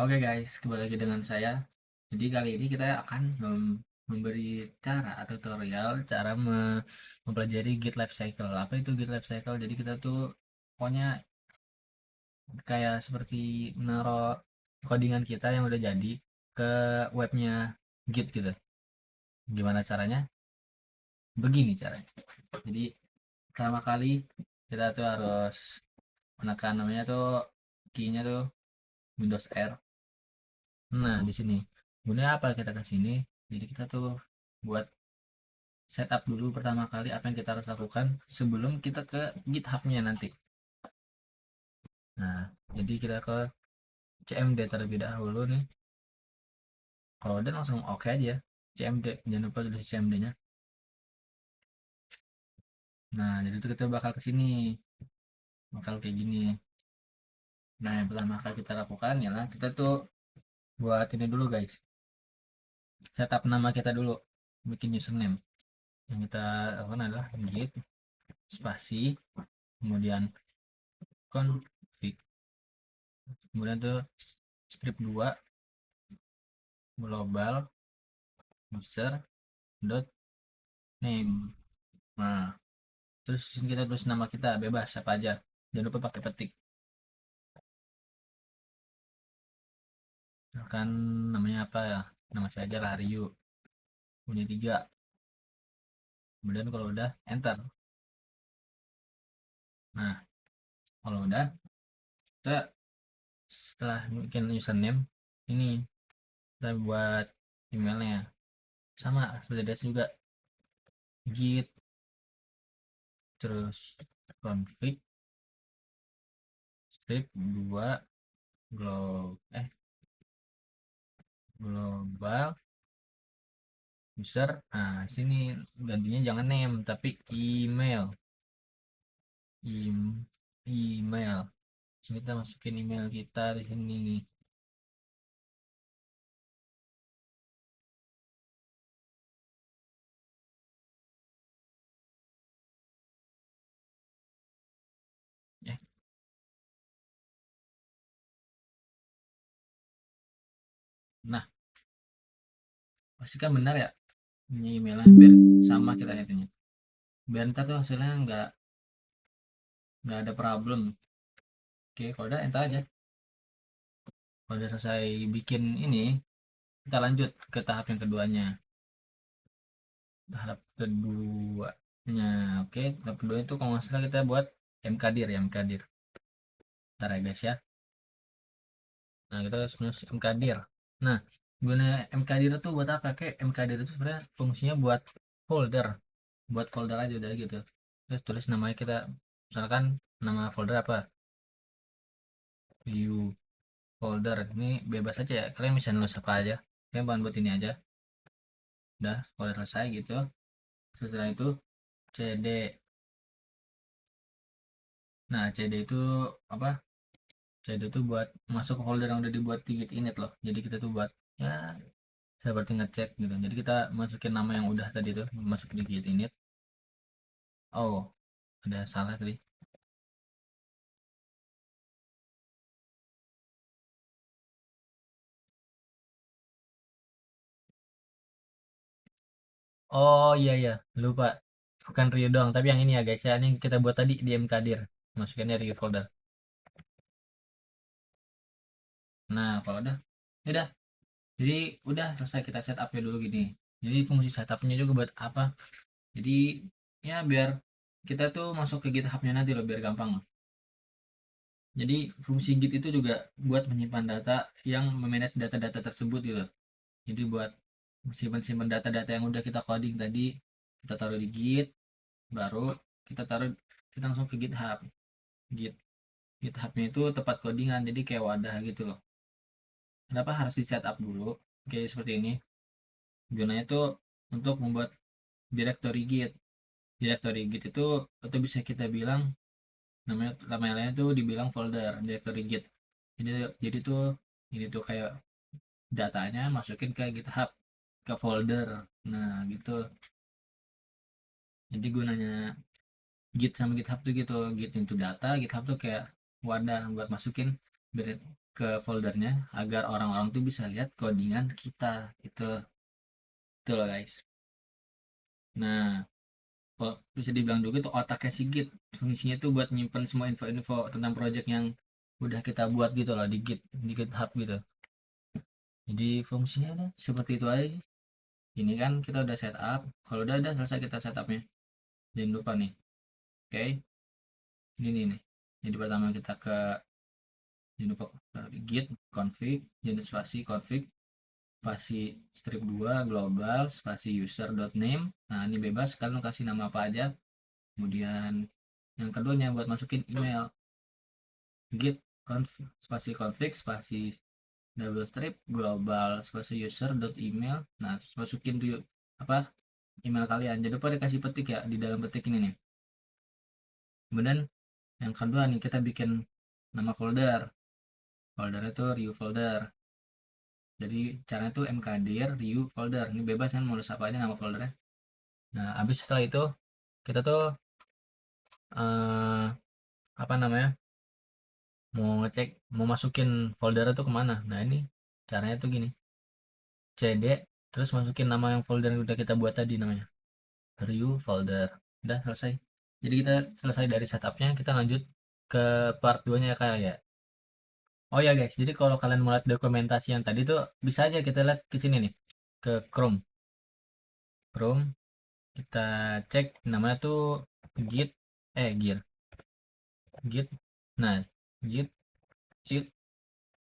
Oke guys, kembali lagi dengan saya. Jadi kali ini kita akan memberi cara atau tutorial cara mempelajari Git Lifecycle. Apa itu Git Lifecycle? Jadi kita tuh pokoknya kayak seperti menaruh codingan kita yang udah jadi ke webnya Git gitu. Gimana caranya? Begini caranya. Jadi pertama kali kita tuh harus menekan namanya tuh key-nya tuh Windows R. Nah, di sini. Gunanya apa kita ke sini? Jadi kita tuh buat setup dulu pertama kali apa yang kita harus lakukan sebelum kita ke GitHub-nya nanti. Nah, jadi kita ke CMD terlebih dahulu nih. Kalau udah langsung oke aja. CMD, jangan lupa tulis CMD-nya. Nah, jadi itu kita bakal ke sini. Bakal kayak gini. Nah, yang pertama kali kita lakukan ialah kita tuh buat ini dulu guys. Setup nama kita dulu. Bikin username. Yang kita lakukan adalah git spasi kemudian config, kemudian tuh strip 2 global user dot name. Nah, terus sini kita tulis nama kita bebas siapa aja, jangan lupa pakai petik. Misalkan namanya apa ya, nama saya aja lah Ryu, punya 3. Kemudian kalau udah enter. Nah, kalau udah kita setelah bikin username ini kita buat emailnya sama seperti biasa juga, git terus config strip 2 global user. Nah, sini gantinya jangan name tapi email. Email. Sini kita masukin email kita di sini nih. Ya. Nah, pastikan benar ya punya emailnya biar sama kita itunya. Biar ntar tuh hasilnya nggak ada problem. Oke, kalau udah enter aja. Kalau udah selesai bikin ini, kita lanjut ke tahap yang keduanya. Tahap keduanya, oke, tahap kedua itu kalau nggak salah kita buat mkdir ya, mkdir. Ntar ya guys ya. Nah, kita harus menulis mkdir. Nah, guna mkdir itu buat apa? Kayak mkdir itu sebenarnya fungsinya buat folder. Buat folder aja udah gitu. Terus tulis namanya kita, misalkan nama folder apa? View folder. Ini bebas aja ya. Kalian bisa nulis apa aja. Kalian bukan buat ini aja. Udah, folder selesai gitu. Setelah itu cd. Nah, cd itu apa? CD itu buat masuk ke folder yang udah dibuat di git init loh. Jadi kita tuh buat ya seperti ngecek gitu. Jadi kita masukin nama yang udah tadi tuh masuk di git init. Oh, ada salah tadi. Oh iya iya, lupa. Bukan Rio doang, tapi yang ini ya guys ya. Ini yang kita buat tadi di mkdir. Masukinnya di folder. Nah, kalau udah. Jadi udah selesai kita setupnya dulu gini. Jadi fungsi setupnya juga buat apa? Jadi ya biar kita tuh masuk ke GitHub-nya nanti loh biar gampang. Jadi fungsi Git itu juga buat menyimpan data yang memanage data-data tersebut gitu. Jadi buat simpan-simpan data-data yang udah kita coding tadi, kita taruh di Git, baru kita langsung ke GitHub. Git GitHub-nya itu tempat codingan, jadi kayak wadah gitu loh. Kenapa harus di setup dulu? Kayak seperti ini. Gunanya itu untuk membuat directory Git. Directory Git itu bisa kita bilang namanya itu dibilang folder directory Git. Jadi tuh ini tuh kayak datanya masukin ke GitHub ke folder. Nah, gitu. Jadi gunanya Git sama GitHub tuh gitu. Git itu data, GitHub tuh kayak wadah buat masukin ke foldernya agar orang-orang tuh bisa lihat codingan kita itu loh guys. Nah, kalau bisa dibilang juga itu otaknya si Git, fungsinya tuh buat nyimpen semua info-info tentang project yang udah kita buat gitu loh di GitHub gitu. Jadi fungsinya udah seperti itu aja sih. Ini kan kita udah setup. Kalau udah selesai kita setupnya. Jangan lupa nih. Oke, ini nih. Jadi pertama kita ke jangan lupa git config, jadi spasi config, spasi strip 2 global, spasi user.name. Nah, ini bebas kalian kasih nama apa aja. Kemudian yang keduanya buat masukin email git spasi config spasi double strip global spasi user dot email. Nah, terus masukin tuh apa email kalian. Jadi lupa dikasih petik ya di dalam petik ini nih. Kemudian yang kedua nih kita bikin nama folder itu review folder. Jadi caranya tuh mkdir review folder. Ini bebas kan mau apa aja nama foldernya. Nah, habis setelah itu kita tuh eh, apa namanya mau ngecek mau masukin folder itu kemana. Nah, ini caranya tuh gini, cd terus masukin nama yang folder yang udah kita buat tadi, namanya review folder. Udah selesai. Jadi kita selesai dari setupnya, kita lanjut ke part 2 nya ya kayak ya. Oh ya guys, jadi kalau kalian mau lihat dokumentasi yang tadi tuh bisa aja kita lihat ke sini nih, ke Chrome kita cek namanya tuh git git git nah git sheet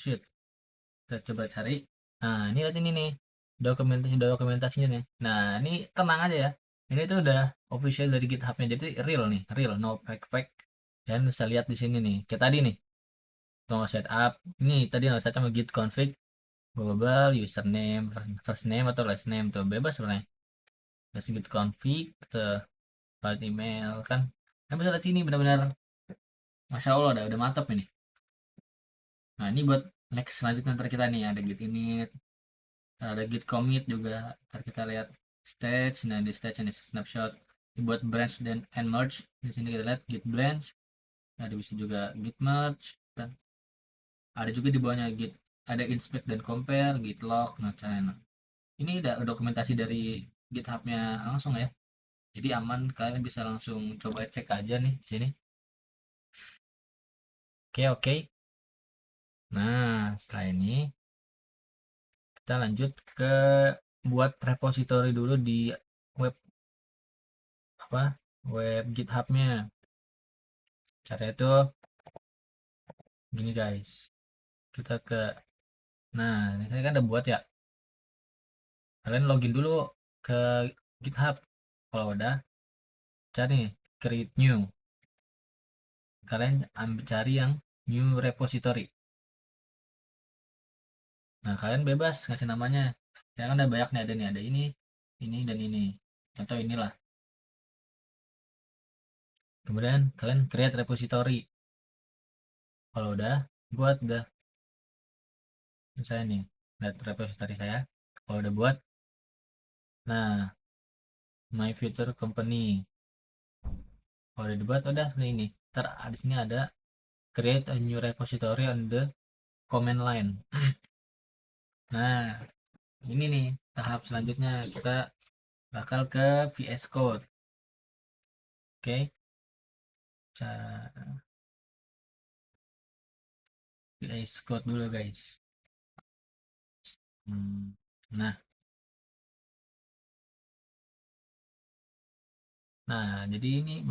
sheet kita coba cari. Nah, ini lihat ini nih dokumentasinya nih. Nah, ini tenang aja ya, ini tuh udah official dari GitHub-nya, jadi real nih, real no fake. Dan bisa lihat di sini nih kayak tadi nih, mau setup ini tadi no setup sama git config global username first name atau last name tuh bebas sebenarnya. Terus git config tuh file email kan. Kan bisa lihat sini benar-benar masya Allah udah mantap ini. Nah, ini buat next selanjutnya ntar kita nih ada git init, ada git commit juga, ntar kita lihat stage. Nah, di stage ini snapshot dibuat branch dan and merge. Di sini kita lihat git branch, ada bisa juga git merge, dan ada juga di bawahnya git, ada inspect dan compare, git log. Nah, caranya ini udah dokumentasi dari GitHub-nya langsung ya, jadi aman, kalian bisa langsung coba cek aja nih di sini. Oke. Nah, setelah ini kita lanjut ke buat repository dulu di web web GitHub-nya. Cara itu gini guys, kita nah ini saya kan udah buat ya, kalian login dulu ke GitHub. Kalau udah cari create new, kalian cari yang new repository. Nah, kalian bebas kasih namanya, saya kan ada banyak nih, ada ini dan ini, contoh inilah. Kemudian kalian create repository. Kalau udah buat, udah saya nih lihat repository saya. Kalau udah buat, nah my future company, kalau udah dibuat udah ini, ntar di sini ada create a new repository on the command line. Nah, ini nih tahap selanjutnya, kita bakal ke VS Code. Oke, VS Code dulu guys. Nah, jadi ini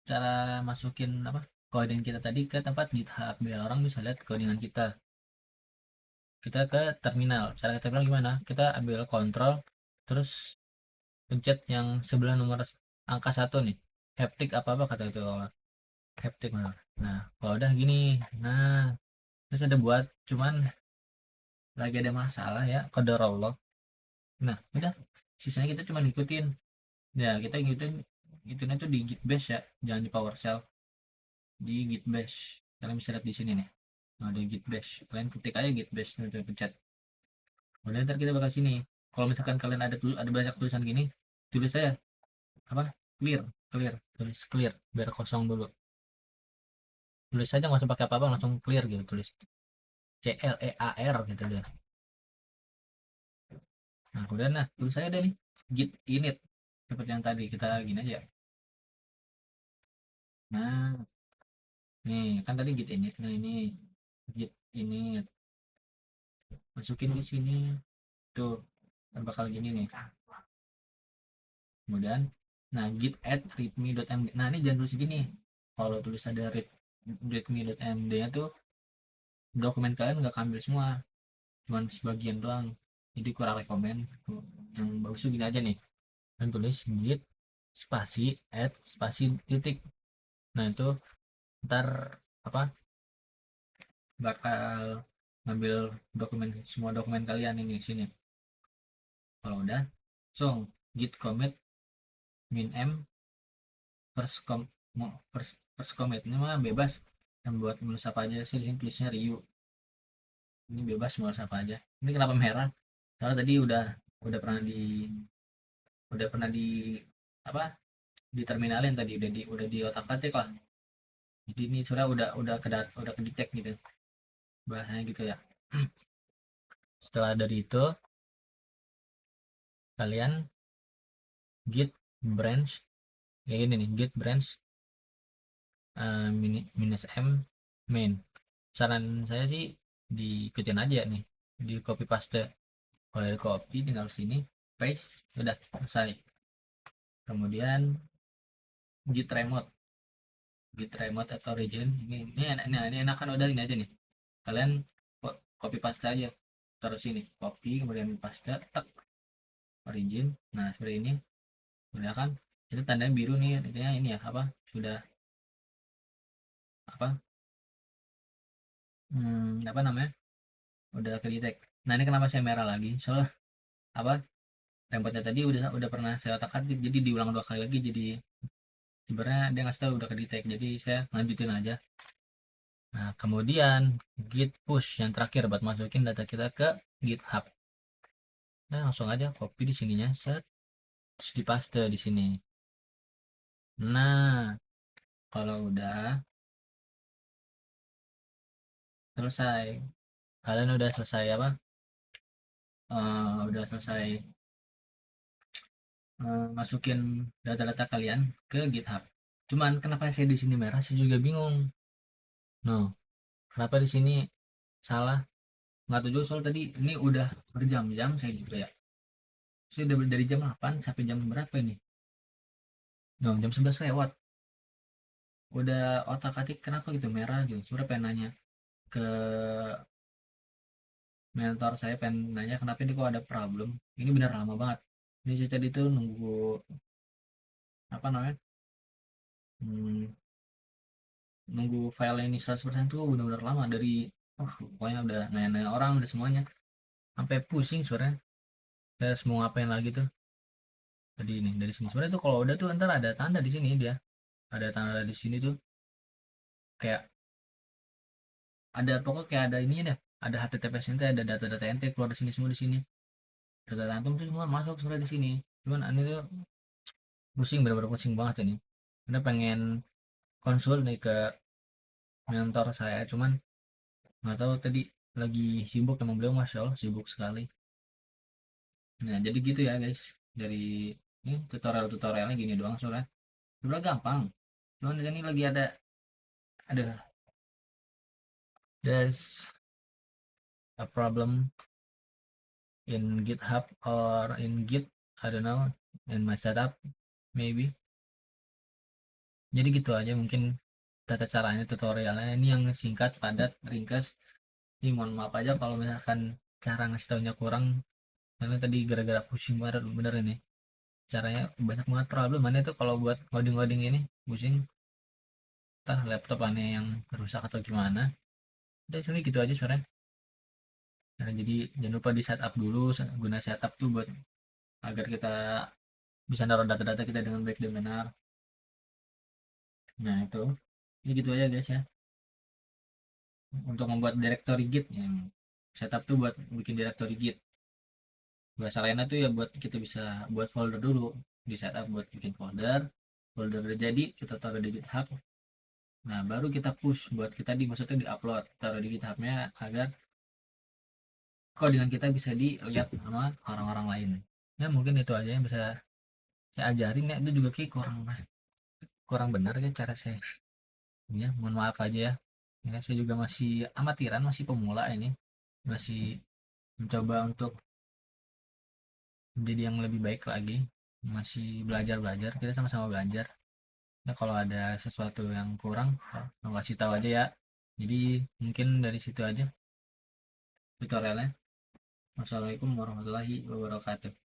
cara masukin coding kita tadi ke tempat GitHub biar orang bisa lihat codingan kita. Kita ke terminal. Cara ke terminal gimana? Kita ambil kontrol, terus pencet yang sebelah nomor angka 1 nih. Haptic apa kata itu, haptic benar. Nah, kalau udah gini, nah terus ada buat, cuman lagi ada masalah ya, qadar Allah. Nah, udah sisanya kita cuma ikutin. Ya, kita ikutin itu di git bash ya, jangan di PowerShell. Di git bash. Kalian bisa lihat di sini nih. Nah, di git bash. Kalian ketik aja git bash, nanti pencet. Kemudian ntar kita bakal sini. Kalau misalkan kalian ada banyak tulisan gini, tulis saya clear, tulis clear biar kosong dulu. tulis saja nggak usah pakai apa-apa, langsung clear gitu, tulis CLEAR gitu deh. Nah kemudian tulis saya deh nih git init seperti yang tadi kita gini aja. Nah nih kan tadi git init, nah ini git init masukin di sini tuh kan bakal gini nih. Kemudian nah git add readme.md, nah ini jangan tulis gini, kalau tulis ada readme.md nya tuh dokumen kalian nggak ambil semua, cuman sebagian doang, jadi kurang rekomen. Yang bagus tuh gini aja nih, kan tulis git spasi add spasi titik, nah itu ntar apa bakal ngambil dokumen, semua dokumen kalian ini di sini. Kalau udah langsung git commit min m first com first commit, ini mah bebas, yang buat nulis apa aja sih, di sini tulisnya Ryu, ini bebas mau nulis apa aja. Ini kenapa merah, soalnya tadi udah pernah di apa di terminalin tadi, udah di otak atik lah, jadi ini sudah udah kedetek gitu bahasanya gitu ya. Setelah dari itu kalian git branch kayak gini nih, git branch minus m main. Saran saya sih diikutin aja nih, di copy paste. Kalau di copy tinggal sini paste, udah selesai. Kemudian git remote, atau origin ini enakan udah ini aja nih, kalian copy paste aja, taruh sini copy kemudian paste tek origin. Nah seperti ini udah kan, itu tandanya biru nih, artinya ini ya apa sudah apa apa namanya udah ke detect. Nah ini kenapa saya merah lagi, soalnya apa template tadi udah pernah saya otak-atik, jadi diulang 2 kali lagi, jadi sebenarnya dia ngasih tahu udah ke detect, jadi saya lanjutin aja. Nah kemudian git push yang terakhir buat masukin data kita ke GitHub. Nah langsung aja copy di sininya, set, terus dipaste di sini. Nah kalau udah selesai, kalian udah selesai apa udah selesai masukin data-data kalian ke GitHub. Cuman kenapa saya di sini merah, saya juga bingung. No, kenapa di sini salah? Nggak tahu juga, soal tadi ini udah berjam-jam saya juga ya. Saya udah dari jam 8 sampai jam berapa ini? No, jam 11 lewat. Udah otak-atik kenapa gitu merah gitu. Sebenarnya pengen nanya ke mentor saya, pengen nanya kenapa ini kok ada problem. Ini benar lama banget. Ini saya tadi tuh nunggu apa namanya? Hmm, nunggu file ini 100% tuh benar-benar lama, dari pokoknya udah nanya-nanya orang udah semuanya, sampai pusing sebenarnya saya mau ngapain lagi tuh. Tadi ini dari sini sebenarnya tuh kalau udah tuh ntar ada tanda di sini, dia ada tanda di sini tuh, kayak ada pokoknya kayak ada ininya deh, ada HTTPS ente, ada data-data ente keluar di sini semua, di sini data antum tuh semua masuk sebenarnya di sini. Cuman aneh tuh pusing, benar-benar pusing banget ini, karena pengen konsul nih ke mentor saya, cuman nggak tahu tadi lagi sibuk, emang beliau masya Allah sibuk sekali. Nah jadi gitu ya guys, dari ini tutorialnya gini doang, soalnya sebenarnya gampang, cuman ini lagi ada there's a problem in GitHub or in Git, I don't know, in my setup maybe. Jadi gitu aja mungkin tata caranya, tutorialnya ini yang singkat padat ringkas. Ini mohon maaf aja kalau misalkan cara ngasih taunya kurang, karena tadi gara-gara pusing banget bener ini, caranya banyak banget problem mana itu kalau buat ngoding-ngoding ini, pusing, entah laptop aneh yang rusak atau gimana. Udah cuma gitu aja suaranya. Nah, jadi jangan lupa di setup dulu, guna setup tuh buat agar kita bisa naruh data-data kita dengan baik dan benar. Nah itu, ini gitu aja guys ya, untuk membuat directory git yang setup tuh buat bikin directory git. Bahasa lainnya tuh ya buat kita bisa buat folder dulu, di setup buat bikin folder udah jadi kita taruh di GitHub. Nah, baru kita push buat kita maksudnya di-upload, taruh di GitHub-nya agar codingan kita bisa dilihat sama orang-orang lain. Ya mungkin itu aja yang bisa saya ajarin ya, itu juga kayak kurang kurang benar ya cara saya. Ya, mohon maaf aja ya. Ya, saya juga masih amatiran, masih pemula ini. Masih mencoba untuk menjadi yang lebih baik lagi. Masih belajar-belajar, kita sama-sama belajar. Ya, kalau ada sesuatu yang kurang, ya, kasih tahu aja ya. Jadi mungkin dari situ aja tutorialnya. Wassalamualaikum warahmatullahi wabarakatuh.